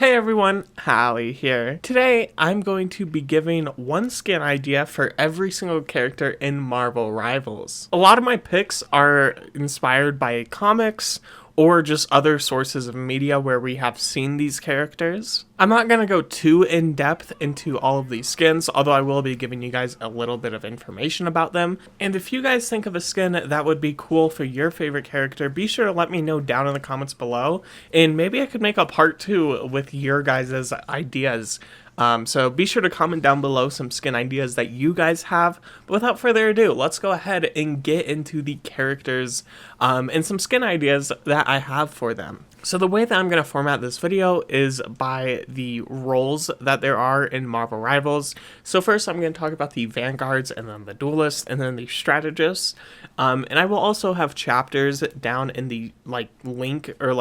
Hey everyone, Hallie here. Today, I'm going to be giving one skin idea for every single character in Marvel Rivals. A lot of my picks are inspired by comics or just other sources of media where we have seen these characters. I'm not going to go too in-depth into all of these skins, although I will be giving you guys a little bit of information about them. And if you guys think of a skin that would be cool for your favorite character, be sure to let me know down in the comments below, and maybe I could make a part 2 with your guys' ideas. So be sure to comment down below some skin ideas that you guys have. But without further ado, let's go ahead and get into the characters and some skin ideas that I have for them. So the way that I'm going to format this video is by the roles that there are in Marvel Rivals. So first I'm going to talk about the Vanguards, and then the Duelist, and then the Strategists. And I will also have chapters down in the link or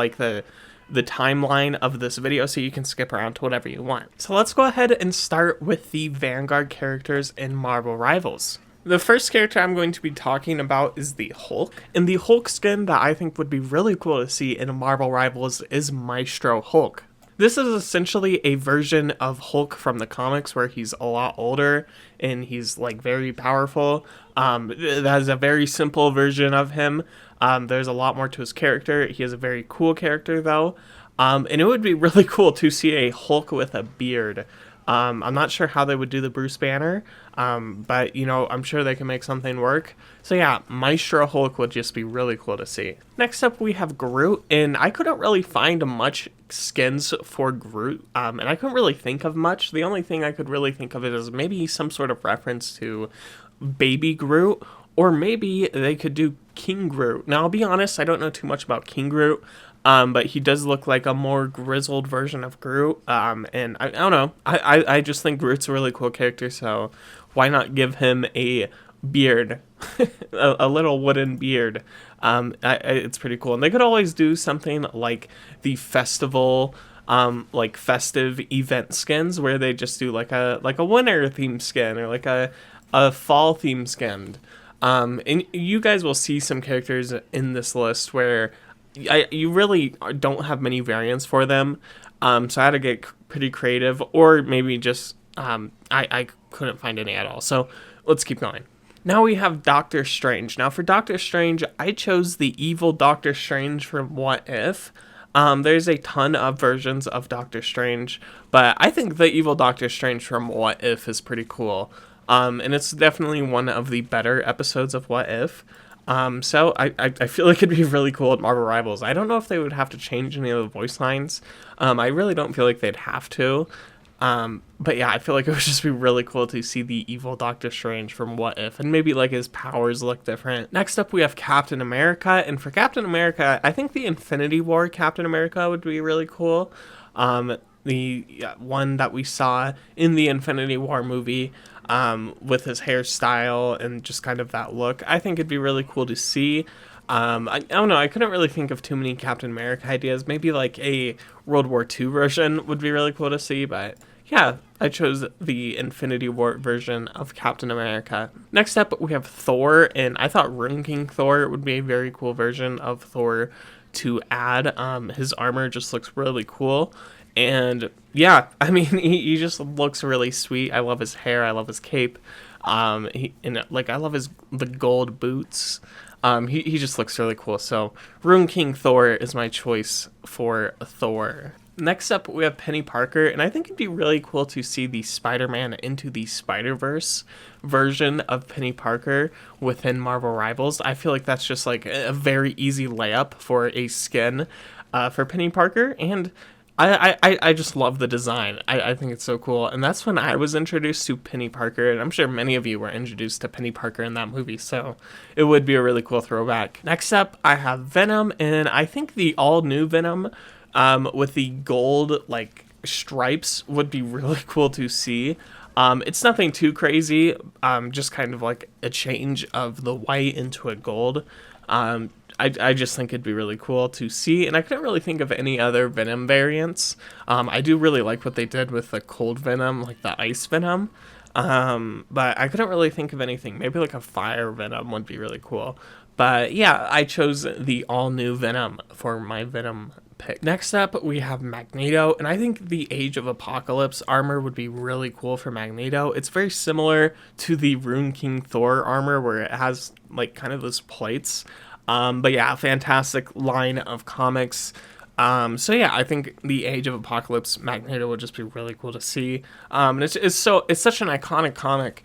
the timeline of this video, so you can skip around to whatever you want. So let's go ahead and start with the Vanguard characters in Marvel Rivals. The first character I'm going to be talking about is the Hulk, and the Hulk skin that I think would be really cool to see in Marvel Rivals is Maestro Hulk. This is essentially a version of Hulk from the comics where he's a lot older and he's very powerful. That is a very simple version of him. There's a lot more to his character. He has a very cool character though. And it would be really cool to see a Hulk with a beard. I'm not sure how they would do the Bruce Banner, but I'm sure they can make something work. So yeah, Maestro Hulk would just be really cool to see. Next up we have Groot, and I couldn't really find much skins for Groot, and I couldn't really think of much. The only thing I could really think of it is maybe some sort of reference to Baby Groot, or maybe they could do King Groot. Now I'll be honest, I don't know too much about King Groot. But he does look like a more grizzled version of Groot, and I don't know, I just think Groot's a really cool character, so why not give him a beard, a little wooden beard. It's pretty cool, and they could always do something like the festival, festive event skins, where they just do like a winter themed skin, or like a fall themed skin. And you guys will see some characters in this list where you really don't have many variants for them, so I had to get pretty creative, or maybe just I couldn't find any at all. So let's keep going. Now we have Doctor Strange. Now for Doctor Strange, I chose the evil Doctor Strange from What If. There's a ton of versions of Doctor Strange, but I think the evil Doctor Strange from What If is pretty cool, and it's definitely one of the better episodes of What If. So I feel like it'd be really cool at Marvel Rivals. I don't know if they would have to change any of the voice lines. I really don't feel like they'd have to. But yeah, I feel like it would just be really cool to see the evil Doctor Strange from What If, and maybe his powers look different. Next up we have Captain America, and for Captain America, I think the Infinity War Captain America would be really cool. The one that we saw in the Infinity War movie, with his hairstyle and just kind of that look, I think it'd be really cool to see. I don't know, I couldn't really think of too many Captain America ideas. Maybe a World War II version would be really cool to see, but yeah, I chose the Infinity War version of Captain America. Next up, we have Thor, and I thought Rune King Thor would be a very cool version of Thor to add. His armor just looks really cool. And yeah, I mean, he just looks really sweet. I love his hair. I love his cape. I love the gold boots. He just looks really cool. So Rune King Thor is my choice for Thor. Next up, we have Penny Parker, and I think it'd be really cool to see the Spider-Man Into the Spider-Verse version of Penny Parker within Marvel Rivals. I feel like that's just a very easy layup for a skin for Penny Parker, and I just love the design. I think it's so cool, and that's when I was introduced to Penny Parker, and I'm sure many of you were introduced to Penny Parker in that movie, so it would be a really cool throwback. Next up, I have Venom, and I think the all-new Venom with the gold stripes would be really cool to see. It's nothing too crazy, just kind of a change of the white into a gold. I just think it'd be really cool to see, and I couldn't really think of any other Venom variants. I do really like what they did with the cold Venom, the ice Venom, but I couldn't really think of anything. Maybe a fire Venom would be really cool. But yeah, I chose the all-new Venom for my Venom pick. Next up, we have Magneto, and I think the Age of Apocalypse armor would be really cool for Magneto. It's very similar to the Rune King Thor armor, where it has like kind of those plates. But yeah, fantastic line of comics. So yeah, I think the Age of Apocalypse Magneto would just be really cool to see. And it's such an iconic comic.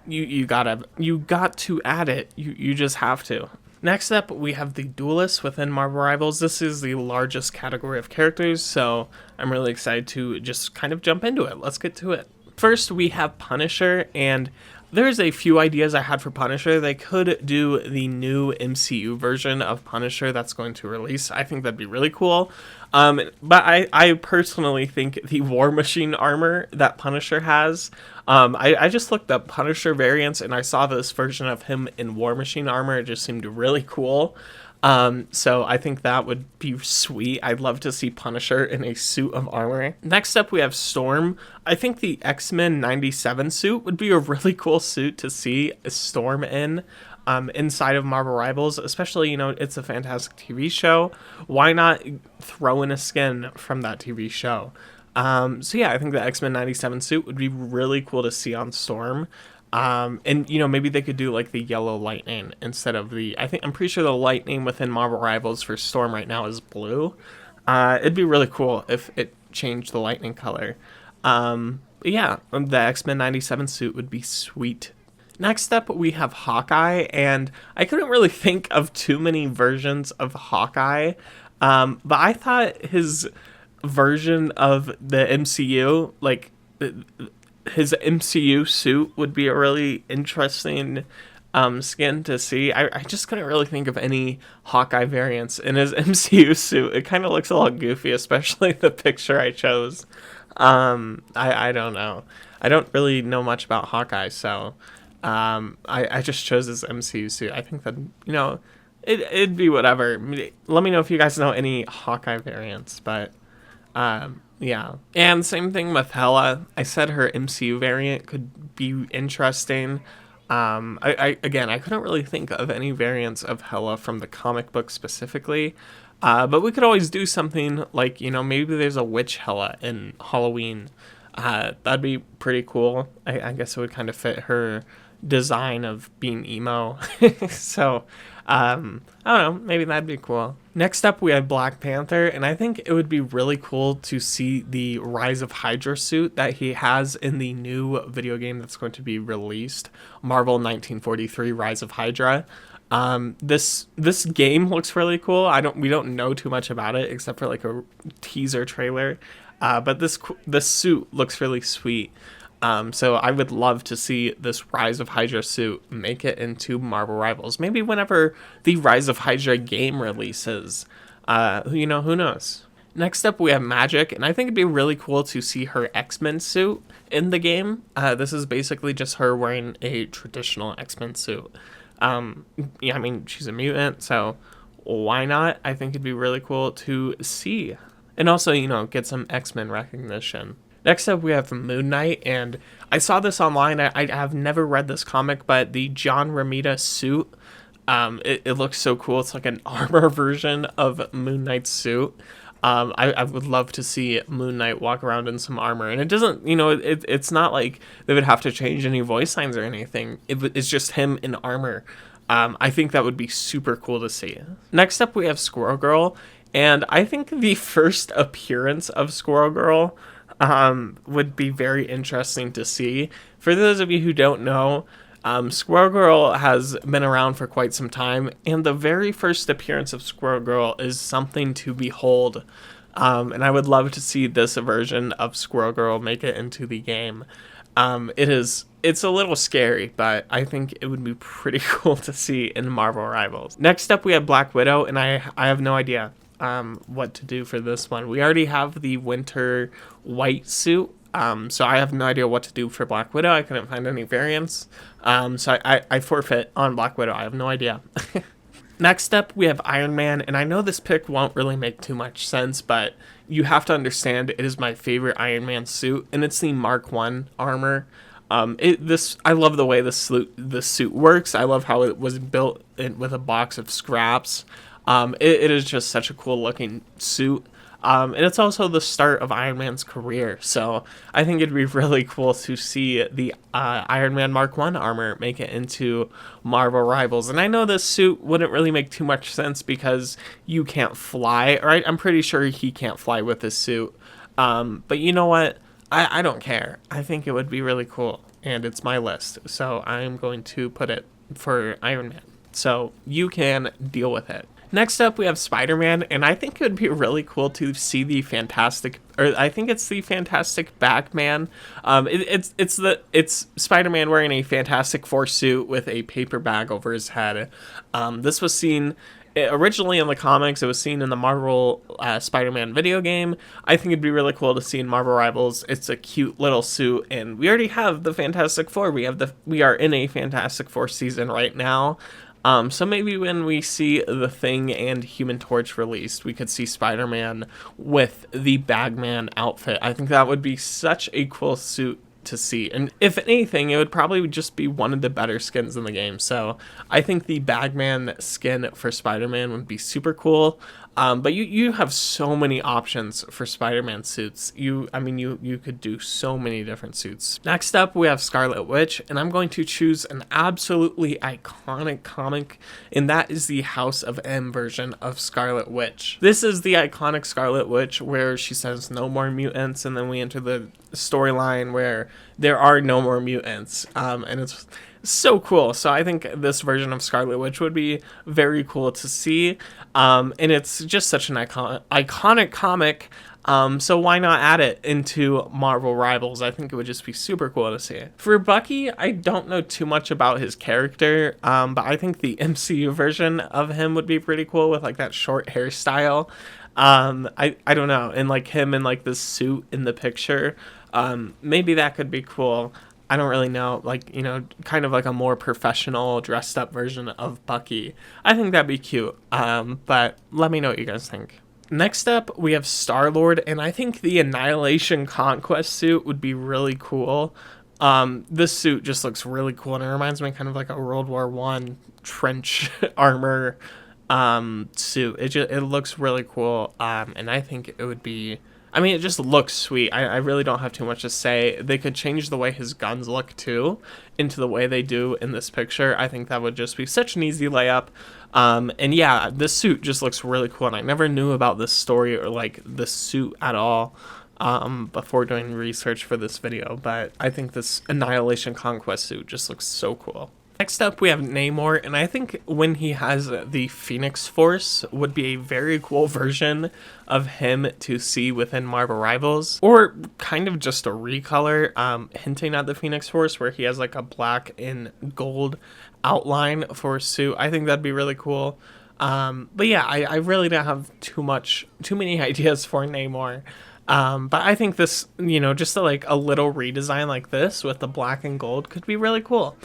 You got to add it. You just have to. Next up, we have the Duelist within Marvel Rivals. This is the largest category of characters, so I'm really excited to just kind of jump into it. Let's get to it. First, we have Punisher, and there's a few ideas I had for Punisher. They could do the new MCU version of Punisher that's going to release. I think that'd be really cool. But I personally think the War Machine armor that Punisher has, I just looked up Punisher variants and I saw this version of him in War Machine armor. It just seemed really cool. So I think that would be sweet. I'd love to see Punisher in a suit of armor. Next up, we have Storm. I think the X-Men 97 suit would be a really cool suit to see Storm in. Inside of Marvel Rivals, especially, it's a fantastic TV show. Why not throw in a skin from that TV show? So yeah, I think the X-Men 97 suit would be really cool to see on Storm. And maybe they could do like the yellow lightning instead of I'm pretty sure the lightning within Marvel Rivals for Storm right now is blue. It'd be really cool if it changed the lightning color. Yeah, the X-Men 97 suit would be sweet. Next up, we have Hawkeye, and I couldn't really think of too many versions of Hawkeye, but I thought his version of the MCU, like his MCU suit, would be a really interesting skin to see. I just couldn't really think of any Hawkeye variants in his MCU suit. It kind of looks a lot goofy, especially the picture I chose. I don't know. I don't really know much about Hawkeye, so I just chose his MCU suit. I think that, it'd be whatever. Let me know if you guys know any Hawkeye variants, but yeah. And same thing with Hela. I said her MCU variant could be interesting. I couldn't really think of any variants of Hela from the comic book specifically. But we could always do something like, maybe there's a witch Hela in Halloween. That'd be pretty cool. I guess it would kind of fit her design of being emo. So, I don't know, maybe that'd be cool. Next up, we have Black Panther, and I think it would be really cool to see the Rise of Hydra suit that he has in the new video game that's going to be released, Marvel 1943 Rise of Hydra. This game looks really cool. We don't know too much about it except for like a teaser trailer. But this suit looks really sweet. So I would love to see this Rise of Hydra suit make it into Marvel Rivals. Maybe whenever the Rise of Hydra game releases. Who knows? Next up, we have Magic, and I think it'd be really cool to see her X-Men suit in the game. This is basically just her wearing a traditional X-Men suit. Yeah, I mean, she's a mutant, so why not? I think it'd be really cool to see. And also, get some X-Men recognition. Next up, we have Moon Knight, and I saw this online. I have never read this comic, but the John Romita suit, it looks so cool. It's like an armor version of Moon Knight's suit. I would love to see Moon Knight walk around in some armor, and it doesn't, it's not like they would have to change any voice lines or anything. It's just him in armor. I think that would be super cool to see. Next up, we have Squirrel Girl, and I think the first appearance of Squirrel Girl would be very interesting to see. For those of you who don't know, Squirrel Girl has been around for quite some time, and the very first appearance of Squirrel Girl is something to behold. And I would love to see this version of Squirrel Girl make it into the game. It's a little scary, but I think it would be pretty cool to see in Marvel Rivals. Next up, we have Black Widow, and I have no idea what to do for this one. We already have the winter white suit, so I have no idea what to do for Black Widow. I couldn't find any variants, so I forfeit on Black Widow. I have no idea. Next up, we have Iron Man, and I know this pick won't really make too much sense, but you have to understand it is my favorite Iron Man suit, and it's the Mark 1 armor. I love the way the suit works. I love how it was built with a box of scraps. It is just such a cool looking suit. And it's also the start of Iron Man's career, so I think it'd be really cool to see the Iron Man Mark 1 armor make it into Marvel Rivals. And I know this suit wouldn't really make too much sense because you can't fly, right? I'm pretty sure he can't fly with this suit. But you know what? I don't care. I think it would be really cool, and it's my list, so I'm going to put it for Iron Man. So you can deal with it. Next up, we have Spider-Man, and I think it would be really cool to see the Fantastic Bagman. It's Spider-Man wearing a Fantastic Four suit with a paper bag over his head. This was seen originally in the comics. It was seen in the Marvel Spider-Man video game. I think it'd be really cool to see in Marvel Rivals. It's a cute little suit, and we already have the Fantastic Four. We are in a Fantastic Four season right now. So maybe when we see The Thing and Human Torch released, we could see Spider-Man with the Bagman outfit. I think that would be such a cool suit to see. And if anything, it would probably just be one of the better skins in the game. So I think the Bagman skin for Spider-Man would be super cool. But you have so many options for Spider-Man suits. You could do so many different suits. Next up, we have Scarlet Witch, and I'm going to choose an absolutely iconic comic, and that is the House of M version of Scarlet Witch. This is the iconic Scarlet Witch where she says no more mutants, and then we enter the storyline where there are no more mutants, and it's so cool. So I think this version of Scarlet Witch would be very cool to see, and it's just such an iconic comic, so why not add it into Marvel Rivals? I think it would just be super cool to see. For Bucky, I don't know too much about his character, but I think the MCU version of him would be pretty cool with like that short hairstyle. I don't know, and like him in like this suit in the picture, maybe that could be cool. I don't really know, like, kind of like a more professional dressed up version of Bucky. I think that'd be cute, but let me know what you guys think. Next up, we have Star-Lord, and I think the Annihilation Conquest suit would be really cool. This suit just looks really cool, and it reminds me kind of like a World War I trench armor suit. It looks really cool, and I think it would be... it just looks sweet. I really don't have too much to say. They could change the way his guns look, too, into the way they do in this picture. I think that would just be such an easy layup. And yeah, this suit just looks really cool, and I never knew about this story or, like, this suit at all before doing research for this video, but I think this Annihilation Conquest suit just looks so cool. Next up, we have Namor, and I think when he has the Phoenix Force would be a very cool version of him to see within Marvel Rivals, or kind of just a recolor, hinting at the Phoenix Force where he has like a black and gold outline for a suit. I think that'd be really cool. But yeah, I really don't have too many ideas for Namor. But I think this, just a little redesign like this with the black and gold could be really cool.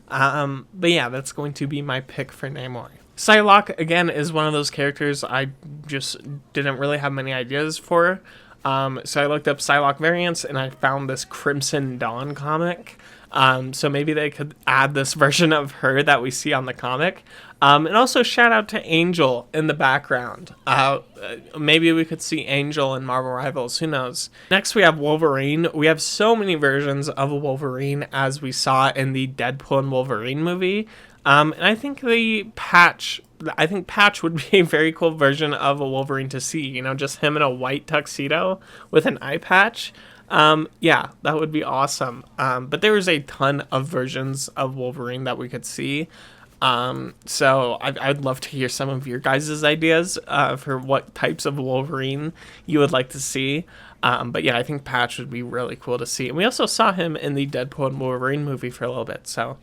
But yeah, that's going to be my pick for Namor. Psylocke, again, is one of those characters I just didn't really have many ideas for. So I looked up Psylocke variants, and I found this Crimson Dawn comic. So maybe they could add this version of her that we see on the comic. And also shout out to Angel in the background. Maybe we could see Angel in Marvel Rivals, who knows. Next we have Wolverine. We have so many versions of Wolverine as we saw in the Deadpool and Wolverine movie. And I think Patch would be a very cool version of a Wolverine to see, just him in a white tuxedo with an eye patch. Yeah, that would be awesome. But there is a ton of versions of Wolverine that we could see. So I'd love to hear some of your guys' ideas for what types of Wolverine you would like to see. But yeah, I think Patch would be really cool to see. And we also saw him in the Deadpool and Wolverine movie for a little bit, so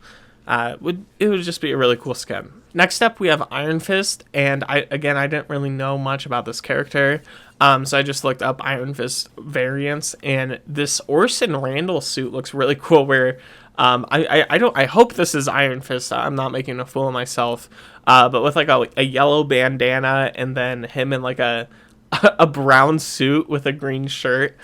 it would just be a really cool skin. Next up, we have Iron Fist, and I didn't really know much about this character, so I just looked up Iron Fist variants, and this Orson Randall suit looks really cool. Where I hope this is Iron Fist. I'm not making a fool of myself, but with like a yellow bandana, and then him in like a brown suit with a green shirt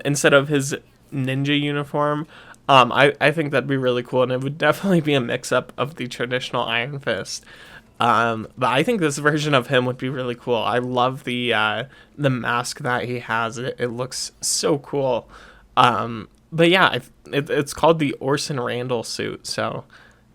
instead of his ninja uniform. I think that'd be really cool, and it would definitely be a mix-up of the traditional Iron Fist. But I think this version of him would be really cool. I love the mask that he has. It looks so cool. But yeah, it's called the Orson Randall suit. So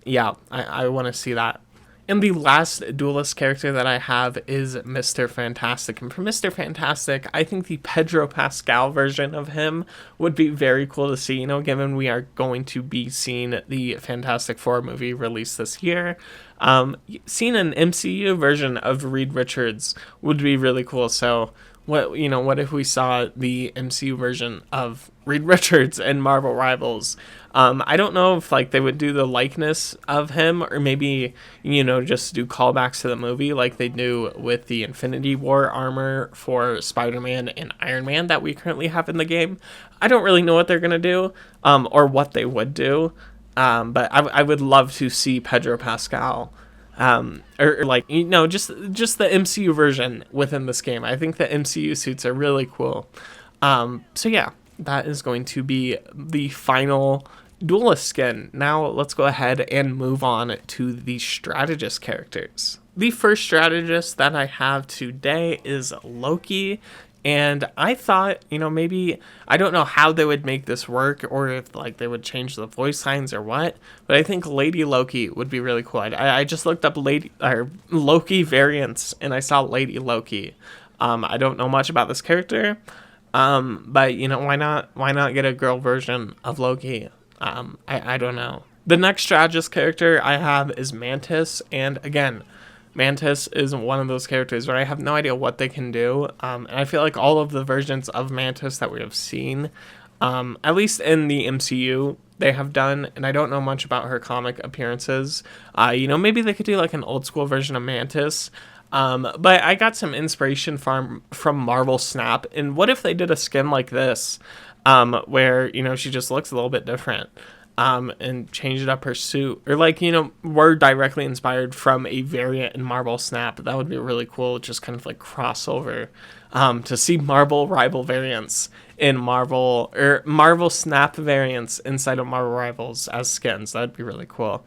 yeah, I want to see that. And the last Duelist character that I have is Mr. Fantastic. And for Mr. Fantastic, I think the Pedro Pascal version of him would be very cool to see, given we are going to be seeing the Fantastic Four movie released this year. Seeing an MCU version of Reed Richards would be really cool. So what if we saw the MCU version of Reed Richards and Marvel Rivals? I don't know if they would do the likeness of him, or maybe just do callbacks to the movie like they do with the Infinity War armor for Spider-Man and Iron Man that we currently have in the game. I don't really know what they're gonna do, or what they would do, but I would love to see Pedro Pascal. Just the MCU version within this game. I think the MCU suits are really cool. So yeah, that is going to be the final Duelist skin. Now let's go ahead and move on to the Strategist characters. The first Strategist that I have today is Loki. And I thought, maybe, I don't know how they would make this work, or if they would change the voice lines or what, but I think Lady Loki would be really cool. I just looked up Loki variants, and I saw Lady Loki. I don't know much about this character, but why not get a girl version of Loki? I don't know. The next Strategist character I have is Mantis, and again, Mantis is one of those characters where I have no idea what they can do, and I feel like all of the versions of Mantis that we have seen, at least in the MCU, they have done, and I don't know much about her comic appearances. Maybe they could do an old school version of Mantis, but I got some inspiration from Marvel Snap, and what if they did a skin like this, where, she just looks a little bit different? And changed up her suit, or were directly inspired from a variant in Marvel Snap. That would be really cool, just kind of crossover, to see Marvel rival variants in Marvel, or Marvel Snap variants inside of Marvel Rivals as skins. That'd be really cool.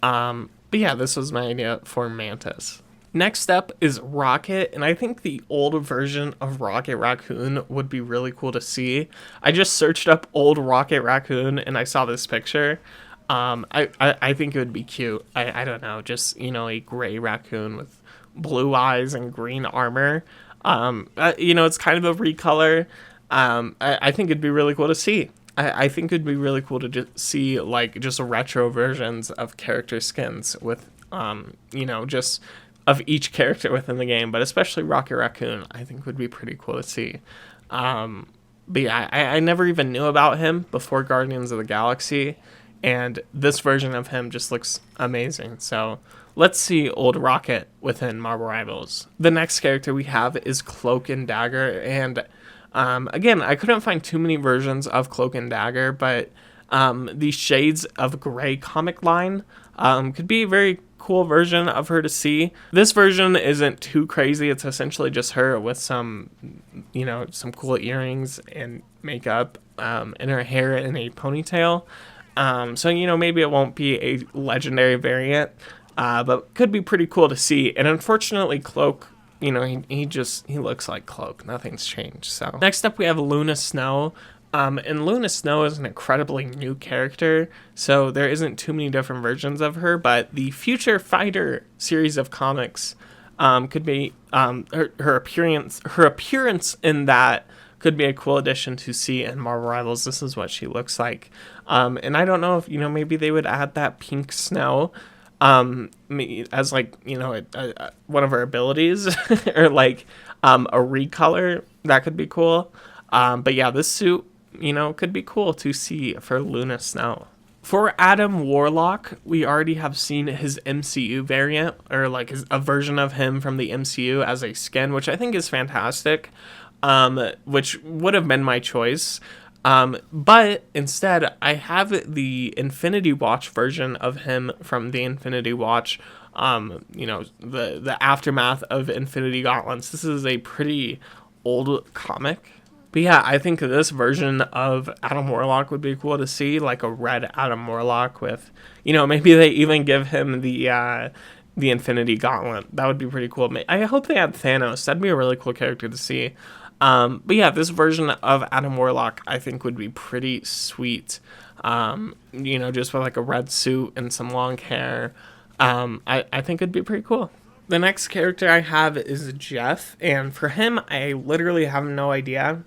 But yeah, this was my idea for Mantis. Next up is Rocket, and I think the old version of Rocket Raccoon would be really cool to see. I just searched up old Rocket Raccoon, and I saw this picture. I think it would be cute. I don't know, just, a gray raccoon with blue eyes and green armor. It's kind of a recolor. I think it'd be really cool to see. I think it'd be really cool to just see, just retro versions of character skins with, just of each character within the game, but especially Rocket Raccoon, I think would be pretty cool to see. But yeah, I never even knew about him before Guardians of the Galaxy, and this version of him just looks amazing. So let's see old Rocket within Marvel Rivals. The next character we have is Cloak and Dagger, and again, I couldn't find too many versions of Cloak and Dagger, but the Shades of Grey comic line could be a very cool version of her to see. This version isn't too crazy. It's essentially just her with some cool earrings and makeup, and her hair in a ponytail. So maybe it won't be a legendary variant, but could be pretty cool to see. And unfortunately, Cloak, he looks like Cloak. Nothing's changed. So next up, we have Luna Snow. And Luna Snow is an incredibly new character, so there isn't too many different versions of her, but the Future Fighter series of comics could be her appearance in that could be a cool addition to see in Marvel Rivals. This is what she looks like. And I don't know if, maybe they would add that pink snow as one of her abilities, or a recolor. That could be cool. But yeah, this suit, could be cool to see for Luna Snow. For Adam Warlock, we already have seen his MCU variant, or a version of him from the MCU as a skin, which I think is fantastic, which would have been my choice. But instead, I have the Infinity Watch version of him from the Infinity Watch, the aftermath of Infinity Gauntlets. This is a pretty old comic, But yeah, I think this version of Adam Warlock would be cool to see, like a red Adam Warlock with, you know, maybe they even give him the Infinity Gauntlet. That would be pretty cool. I hope they add Thanos. That'd be a really cool character to see. But yeah, this version of Adam Warlock I think would be pretty sweet. You know, just with like a red suit and some long hair. I think it'd be pretty cool. The next character I have is Jeff, and for him, I literally have no idea.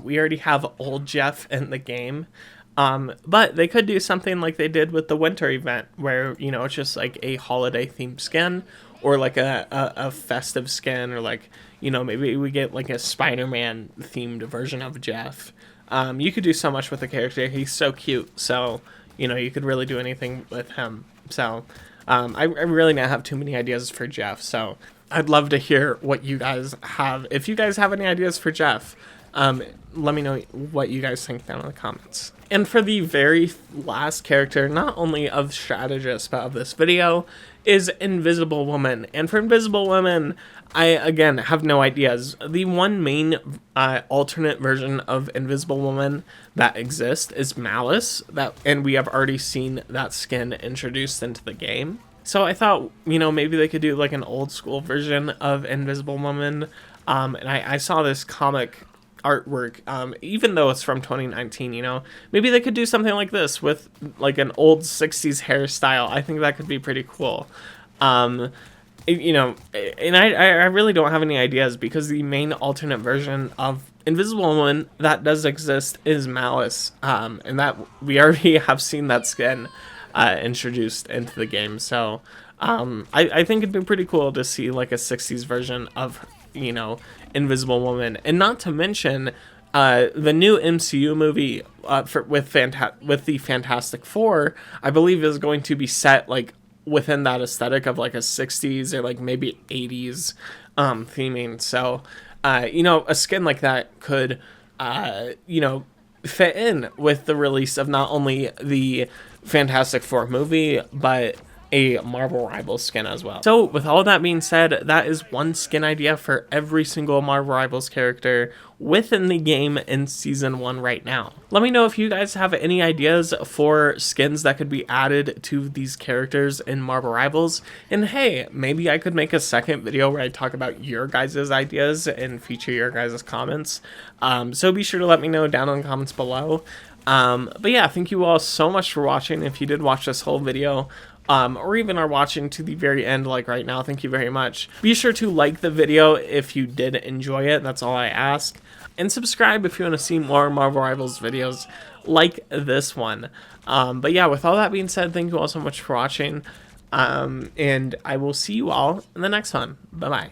We already have old Jeff in the game, but they could do something like they did with the winter event, where, you know, it's just like a holiday-themed skin, or like a festive skin, or like, you know, maybe we get like a Spider-Man themed version of Jeff. You could do so much with the character. He's so cute, so, you know, you could really do anything with him. So I really don't have too many ideas for Jeff, so I'd love to hear what you guys have. If you guys have any ideas for Jeff, let me know what you guys think down in the comments. And for the very last character, not only of Statigest, but of this video, is Invisible Woman. And for Invisible Woman, I, again, have no ideas. The one main alternate version of Invisible Woman that exists is Malice, and we have already seen that skin introduced into the game. So I thought, you know, maybe they could do like an old school version of Invisible Woman. And I saw this comic artwork, even though it's from 2019, you know, maybe they could do something like this with like an old 60s hairstyle. I think that could be pretty cool. You know, and I really don't have any ideas, because the main alternate version of Invisible Woman that does exist is Malice, and that we already have seen that skin introduced into the game. So I think it'd be pretty cool to see like a 60s version of, you know, Invisible Woman. And not to mention the new MCU movie with the Fantastic Four, I believe, is going to be set like within that aesthetic of like a 60s or like maybe 80s theming. So you know, a skin like that could you know, fit in with the release of not only the Fantastic Four movie, but a Marvel Rivals skin as well. So with all that being said, that is one skin idea for every single Marvel Rivals character within the game in Season 1 right now. Let me know if you guys have any ideas for skins that could be added to these characters in Marvel Rivals. And hey, maybe I could make a second video where I talk about your guys' ideas and feature your guys' comments. So be sure to let me know down in the comments below. But yeah, thank you all so much for watching. If you did watch this whole video, or even are watching to the very end like right now, thank you very much. Be sure to like the video if you did enjoy it, that's all I ask. And subscribe if you want to see more Marvel Rivals videos like this one. But yeah, with all that being said, thank you all so much for watching. And I will see you all in the next one. Bye-bye.